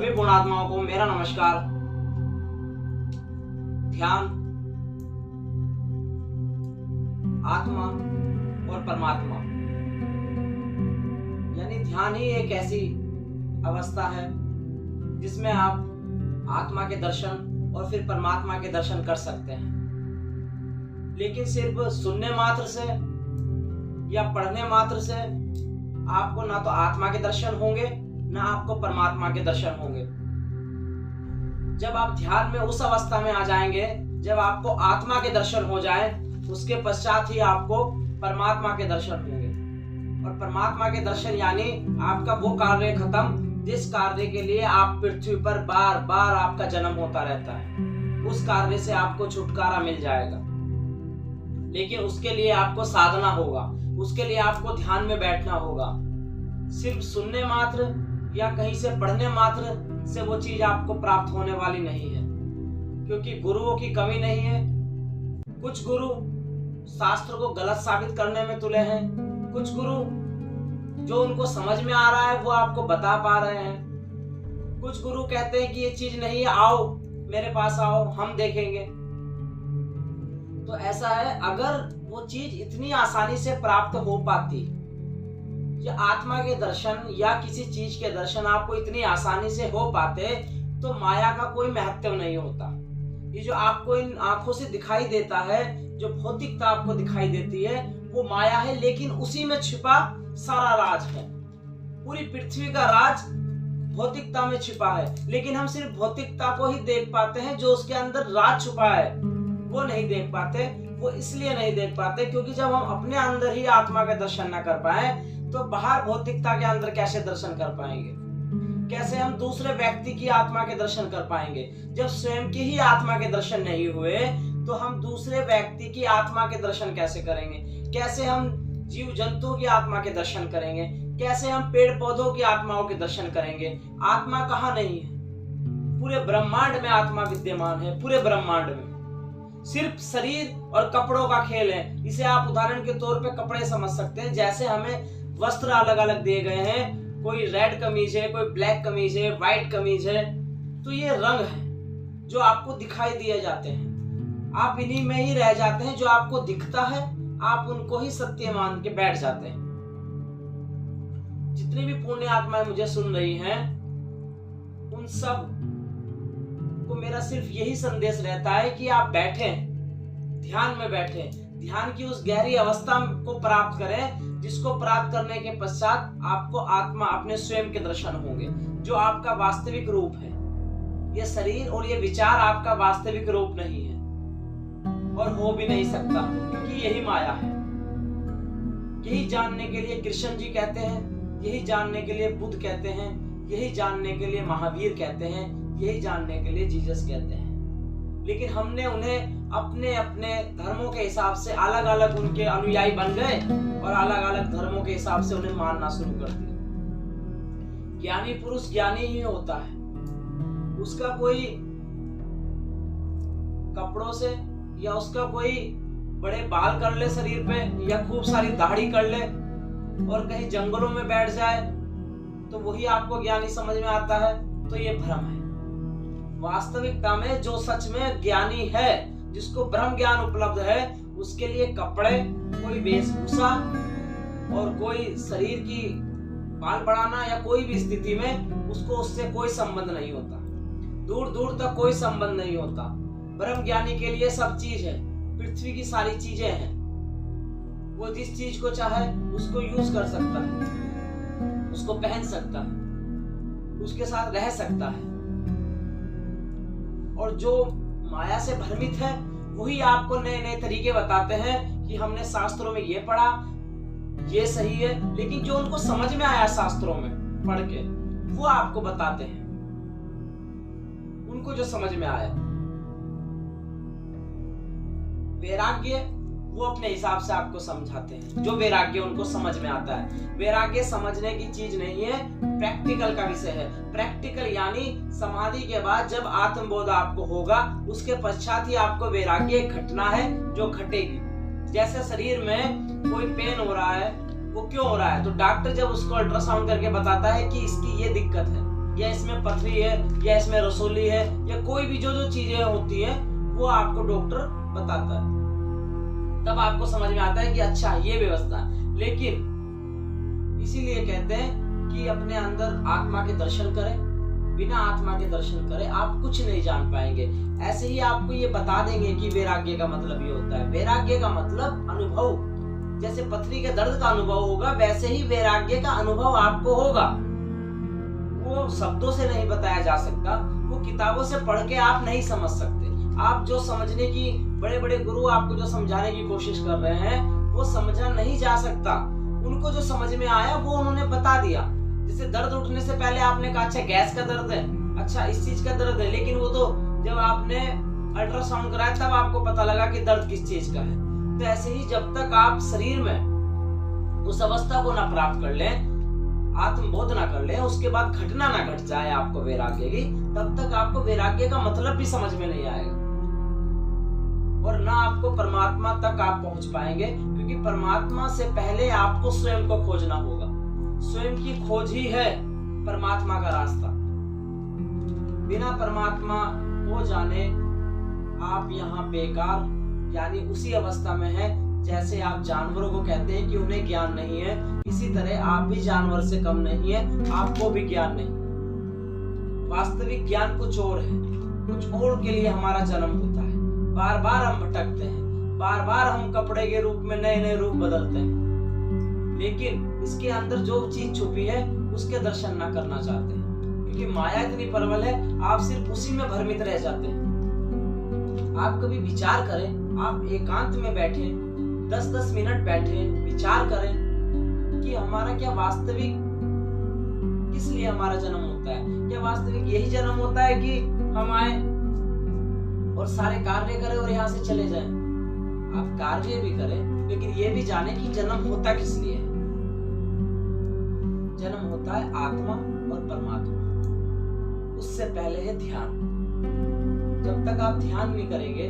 सभी गुणात्माओं को मेरा नमस्कार। ध्यान, आत्मा और परमात्मा, यानी ध्यान ही एक ऐसी अवस्था है जिसमें आप आत्मा के दर्शन और फिर परमात्मा के दर्शन कर सकते हैं। लेकिन सिर्फ सुनने मात्र से या पढ़ने मात्र से आपको ना तो आत्मा के दर्शन होंगे ना आपको परमात्मा के दर्शन होंगे। जब आप ध्यान में उस अवस्था में आ जाएंगे जब आपको आत्मा के दर्शन हो जाए, उसके पश्चात ही आपको परमात्मा के दर्शन होंगे। और परमात्मा के दर्शन यानी आपका वो कार्य खत्म जिस कार्य के लिए आप पृथ्वी पर बार बार आपका जन्म होता रहता है, उस कार्य से आपको छुटकारा मिल जाएगा। लेकिन उसके लिए आपको साधना होगा, उसके लिए आपको ध्यान में बैठना होगा। सिर्फ सुनने मात्र या कहीं से पढ़ने मात्र से वो चीज आपको प्राप्त होने वाली नहीं है, क्योंकि गुरुओं की कमी नहीं है। कुछ गुरु शास्त्र को गलत साबित करने में तुले हैं, कुछ गुरु जो उनको समझ में आ रहा है वो आपको बता पा रहे हैं। कुछ गुरु कहते हैं कि ये चीज नहीं है, आओ मेरे पास आओ, हम देखेंगे। तो ऐसा है, अगर वो चीज इतनी आसानी से प्राप्त हो पाती, या आत्मा के दर्शन या किसी चीज के दर्शन आपको इतनी आसानी से हो पाते, तो माया का कोई महत्व नहीं होता। ये जो आपको इन आंखों से दिखाई देता है, जो भौतिकता आपको दिखाई देती है, वो माया है, लेकिन उसी में छिपा सारा राज है। पूरी पृथ्वी का राज भौतिकता में छिपा है, लेकिन हम सिर्फ भौतिकता को ही देख पाते हैं, जो उसके अंदर राज छुपा है वो नहीं देख पाते। वो इसलिए नहीं देख पाते क्योंकि जब हम अपने अंदर ही आत्मा का दर्शन न कर पाए, तो बाहर भौतिकता के अंदर कैसे दर्शन कर पाएंगे? कैसे हम दूसरे व्यक्ति की आत्मा के दर्शन कर पाएंगे? जब स्वयं की ही आत्मा के दर्शन नहीं हुए, तो हम दूसरे व्यक्ति की आत्मा के दर्शन कैसे करेंगे? कैसे हम जीव जंतुओं की आत्मा के दर्शन करेंगे? कैसे हम पेड़ पौधों की आत्माओं के दर्शन करेंगे? आत्मा कहाँ नहीं है? पूरे ब्रह्मांड में आत्मा विद्यमान है, पूरे ब्रह्मांड में। सिर्फ शरीर और कपड़ों का खेल है। इसे आप उदाहरण के तौर पे कपड़े समझ सकते हैं। जैसे हमें वस्त्र अलग अलग दिए गए हैं, कोई रेड कमीज है, कोई ब्लैक कमीज है, व्हाइट कमीज है, तो ये रंग है जो आपको दिखाई दिए जाते हैं। आप इन्हीं में ही रह जाते हैं, जो आपको दिखता है आप उनको ही सत्य मान के बैठ जाते हैं। जितनी भी पुण्य आत्माएं मुझे सुन रही हैं, उन सब को मेरा सिर्फ यही संदेश रहता है कि आप बैठें, ध्यान में बैठें, ध्यान की उस गहरी अवस्था को प्राप्त करें, जिसको प्राप्त करने के पश्चात आपको आत्मा अपने स्वयं के दर्शन होंगे, जो आपका वास्तविक रूप है। ये शरीर और ये विचार आपका वास्तविक रूप नहीं है और हो भी नहीं सकता, क्योंकि यही माया है। यही जानने के लिए कृष्ण जी कहते हैं, यही जानने के लिए बुद्ध कहते हैं, यही जानने के लिए महावीर कहते हैं, यही जानने के लिए जीसस कहते हैं। लेकिन हमने उन्हें अपने अपने धर्मों के हिसाब से अलग अलग उनके अनुयायी बन गए और अलग अलग धर्मों के हिसाब से उन्हें मानना शुरू कर दिया। ज्ञानी पुरुष ज्ञानी ही होता है, उसका कोई कपड़ों से या उसका कोई बड़े बाल कर ले शरीर पे या खूब सारी दाढ़ी कर ले और कहीं जंगलों में बैठ जाए तो वही आपको ज्ञानी समझ में आता है, तो ये भ्रम है। वास्तविकता में जो सच में ज्ञानी है, जिसको ब्रह्म ज्ञान उपलब्ध है, उसके लिए कपड़े, कोई वेशभूषा और कोई शरीर की बाल बढ़ाना या कोई भी स्थिति में उसको उससे कोई संबंध नहीं होता, दूर दूर तक कोई संबंध नहीं होता। ब्रह्म ज्ञानी के लिए सब चीज है, पृथ्वी की सारी चीजें हैं। वो जिस चीज को चाहे उसको यूज कर सकता है, उसको पहन सकता है, उसके साथ रह सकता है। और जो माया से भ्रमित है वही आपको नए नए तरीके बताते हैं कि हमने शास्त्रों में ये पढ़ा, ये सही है। लेकिन जो उनको समझ में आया शास्त्रों में पढ़ के, वो आपको बताते हैं, उनको जो समझ में आया। वैराग्य वो अपने हिसाब से आपको समझाते हैं, जो वैराग्य उनको समझ में आता है। वैराग्य समझने की चीज नहीं है, प्रैक्टिकल का विषय है। प्रैक्टिकल यानी समाधि के बाद जब आत्मबोध आपको होगा, उसके पश्चात ही आपको वैराग्य घटना है जो घटेगी। जैसे शरीर में कोई पेन हो रहा है, वो क्यों हो रहा है, तो डॉक्टर जब उसको अल्ट्रासाउंड करके बताता है कि इसकी ये दिक्कत है, या इसमें पथरी है, या इसमें रसोली है, या कोई भी जो जो चीजें होती है वो आपको डॉक्टर बताता है। तब आपको समझ में आता है कि अच्छा ये व्यवस्था है। लेकिन इसीलिए कहते हैं कि अपने अंदर आत्मा के दर्शन करें। बिना आत्मा के दर्शन करें आप कुछ नहीं जान पाएंगे। ऐसे ही आपको ये बता देंगे कि वैराग्य का मतलब ये होता है। वैराग्य का मतलब अनुभव। जैसे पथरी के दर्द का अनुभव होगा, वैसे ही वैराग्य का अनुभव आपको होगा। वो शब्दों से नहीं बताया जा सकता, वो किताबों से पढ़ के आप नहीं समझ सकते। आप जो समझने की, बड़े बड़े गुरु आपको जो समझाने की कोशिश कर रहे हैं, वो समझा नहीं जा सकता। उनको जो समझ में आया वो उन्होंने बता दिया। जैसे दर्द उठने से पहले आपने कहा अच्छा गैस का दर्द है, अच्छा इस चीज का दर्द है, लेकिन वो तो जब आपने अल्ट्रासाउंड कराया तब आपको पता लगा कि दर्द किस चीज का है। तो ऐसे ही जब तक आप शरीर में उस अवस्था को ना प्राप्त कर लें, आत्मबोध ना कर लें, उसके बाद घटना ना घट जाए आपको वैराग्य की, तब तक आपको वैराग्य का मतलब भी समझ में नहीं आएगा और ना आपको परमात्मा तक आप पहुंच पाएंगे। क्योंकि परमात्मा से पहले आपको स्वयं को खोजना होगा। स्वयं की खोज ही है परमात्मा का रास्ता। बिना परमात्मा को जाने आप यहाँ बेकार, यानी उसी अवस्था में है जैसे आप जानवरों को कहते हैं कि उन्हें ज्ञान नहीं है। इसी तरह आप भी जानवर से कम नहीं है, आपको भी ज्ञान नहीं। वास्तविक ज्ञान कुछ और है, कुछ और के लिए हमारा जन्म होता है। बार बार हम भटकते हैं, बार बार हम कपड़े के रूप में नए नए रूप बदलते हैं, लेकिन इसके अंदर जो चीज छुपी है उसके दर्शन ना करना चाहते हैं। क्योंकि माया इतनी प्रबल है, आप सिर्फ उसी में भ्रमित रह जाते हैं। आप कभी विचार करें, आप एकांत में बैठे 10-10 मिनट बैठे, विचार करें कि हमारा क्या वास्तविक, किस लिए हमारा जन्म होता है। क्या वास्तविक यही जन्म होता है कि हम आए और सारे कार्य करें और यहाँ से चले जाएं? आप कार्य भी करें, लेकिन ये भी जाने कि जन्म होता किस लिए है। जन्म होता है आत्मा और परमात्मा, उससे पहले है ध्यान। जब तक आप ध्यान नहीं करेंगे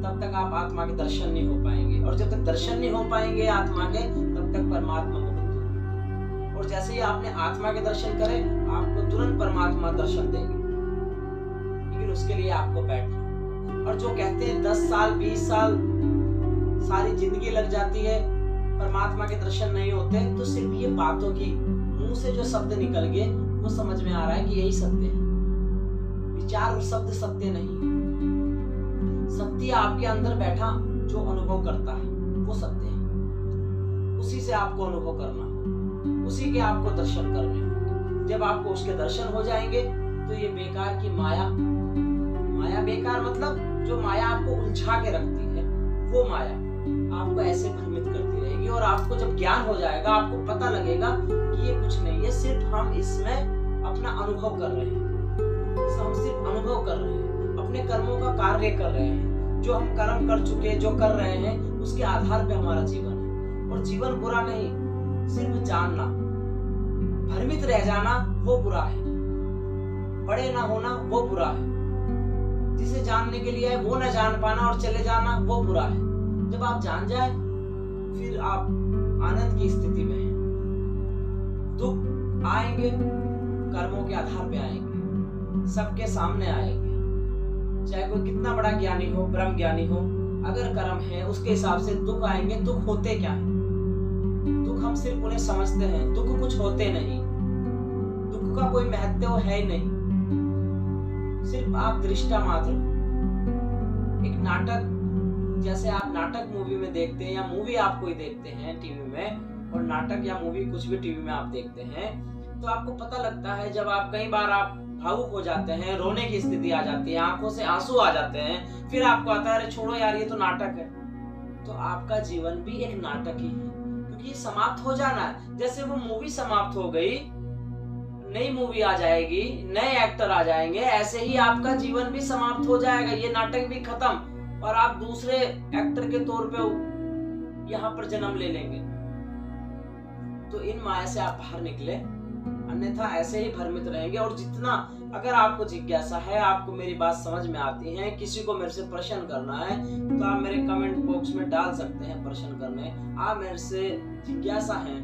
तब तक आप आत्मा के दर्शन नहीं हो पाएंगे, और जब तक दर्शन नहीं हो पाएंगे आत्मा के, तब तक परमात्मा बहुत दूर है। और जैसे ही आपने आत्मा के दर्शन करे, आपको तुरंत परमात्मा दर्शन देंगे, लेकिन उसके लिए आपको बैठना। और जो कहते हैं 10 साल 20 साल सारी जिंदगी लग जाती है, परमात्मा के दर्शन नहीं होते, तो सिर्फ ये बातों की, मुंह से जो शब्द निकल गए वो समझ में आ रहा है कि यही सत्य है। विचार और शब्द सत्य नहीं, सत्य आपके अंदर बैठा जो अनुभव करता है वो सत्य है। उसी से आपको अनुभव करना है, उसी के आपको दर्शन करने होंगे। जब आपको उसके दर्शन हो जाएंगे तो ये बेकार की माया, माया बेकार मतलब जो माया आपको उलझा के रखती है, वो माया आपको ऐसे भ्रमित करती रहेगी। और आपको जब ज्ञान हो जाएगा, आपको पता लगेगा कि ये कुछ नहीं है, सिर्फ हम इसमें अपना अनुभव कर रहे हैं। हम सिर्फ अनुभव कर रहे हैं, अपने कर्मों का कार्य कर रहे हैं। जो हम कर्म कर चुके, जो कर रहे हैं, उसके आधार पे हमारा जीवन है। और जीवन बुरा नहीं, सिर्फ जानना, भ्रमित रह जाना वो बुरा है, बड़े ना होना वो बुरा है, जिसे जानने के लिए है वो न जान पाना और चले जाना वो बुरा है। जब आप जान जाए फिर आप आनंद की स्थिति में हैं। दुख आएंगे, कर्मों के आधार पे आएंगे, सबके सामने आएंगे। चाहे कोई कितना बड़ा ज्ञानी हो, ब्रह्म ज्ञानी हो, अगर कर्म है उसके हिसाब से दुख आएंगे। दुख होते क्या है? दुख हम सिर्फ उन्हें समझते हैं, दुख कुछ होते नहीं, दुख का कोई महत्व है ही नहीं, सिर्फ आप दृष्टा मात्र। एक नाटक, जैसे आप नाटक मूवी में देखते हैं या मूवी आप कोई देखते हैं टीवी में, और नाटक या मूवी कुछ भी टीवी में आप देखते हैं, तो आपको पता लगता है जब आप कई बार आप भावुक हो जाते हैं, रोने की स्थिति आ जाती है, आंखों से आंसू आ जाते हैं, फिर आपको आता है अरे छोड़ो यार ये तो नाटक है। तो आपका जीवन भी एक नाटक ही है, क्योंकि ये समाप्त हो जाना है। जैसे वो मूवी समाप्त हो गई, नई मूवी आ जाएगी, नए एक्टर आ जाएंगे, ऐसे ही आपका जीवन भी समाप्त हो जाएगा, ये नाटक भी खत्म, और आप दूसरे एक्टर के तौर पे यहाँ पर जन्म ले लेंगे। तो इन माया से आप बाहर निकले, अन्यथा ऐसे ही भ्रमित रहेंगे। और जितना अगर आपको जिज्ञासा है, आपको मेरी बात समझ में आती है, किसी को मेरे से प्रश्न करना है, तो आप मेरे कमेंट बॉक्स में डाल सकते हैं प्रश्न करने। आप मेरे से जिज्ञासा है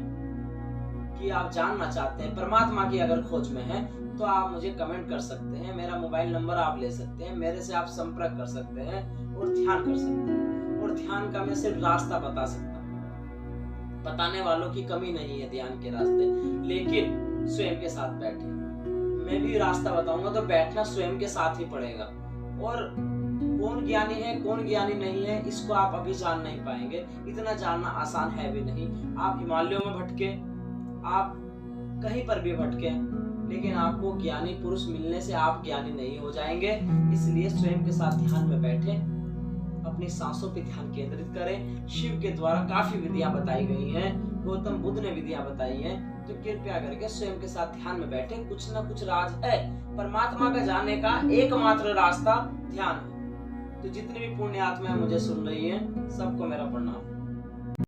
कि आप जानना चाहते हैं, परमात्मा की अगर खोज में हैं, तो आप मुझे कमेंट कर सकते हैं। मेरा मोबाइल नंबर आप ले सकते हैं, मेरे से आप संपर्क कर सकते हैं और ध्यान कर सकते हैं। और ध्यान का मैं सिर्फ रास्ता बता सकता हूँ, बताने वालों की कमी नहीं है ध्यान के रास्ते, लेकिन स्वयं के साथ बैठे। मैं भी रास्ता बताऊंगा तो बैठना स्वयं के साथ ही पड़ेगा। और कौन ज्ञानी है कौन ज्ञानी नहीं है इसको आप अभी जान नहीं पाएंगे, इतना जानना आसान है भी नहीं। आप हिमालयों में भटके, आप कहीं पर भी भटके, लेकिन आपको ज्ञानी पुरुष मिलने से आप ज्ञानी नहीं हो जाएंगे। इसलिए स्वयं के साथ ध्यान में बैठे, अपनी सांसों पे ध्यान केंद्रित करें। शिव के द्वारा काफी विधियां बताई गई हैं, गौतम बुद्ध ने विधियां बताई हैं, तो कृपया करके स्वयं के साथ ध्यान में बैठे। कुछ ना कुछ राज है, परमात्मा का जाने का एकमात्र रास्ता ध्यान है। तो जितनी भी पुण्य आत्माएं मुझे सुन रही हैं, सबको मेरा प्रणाम।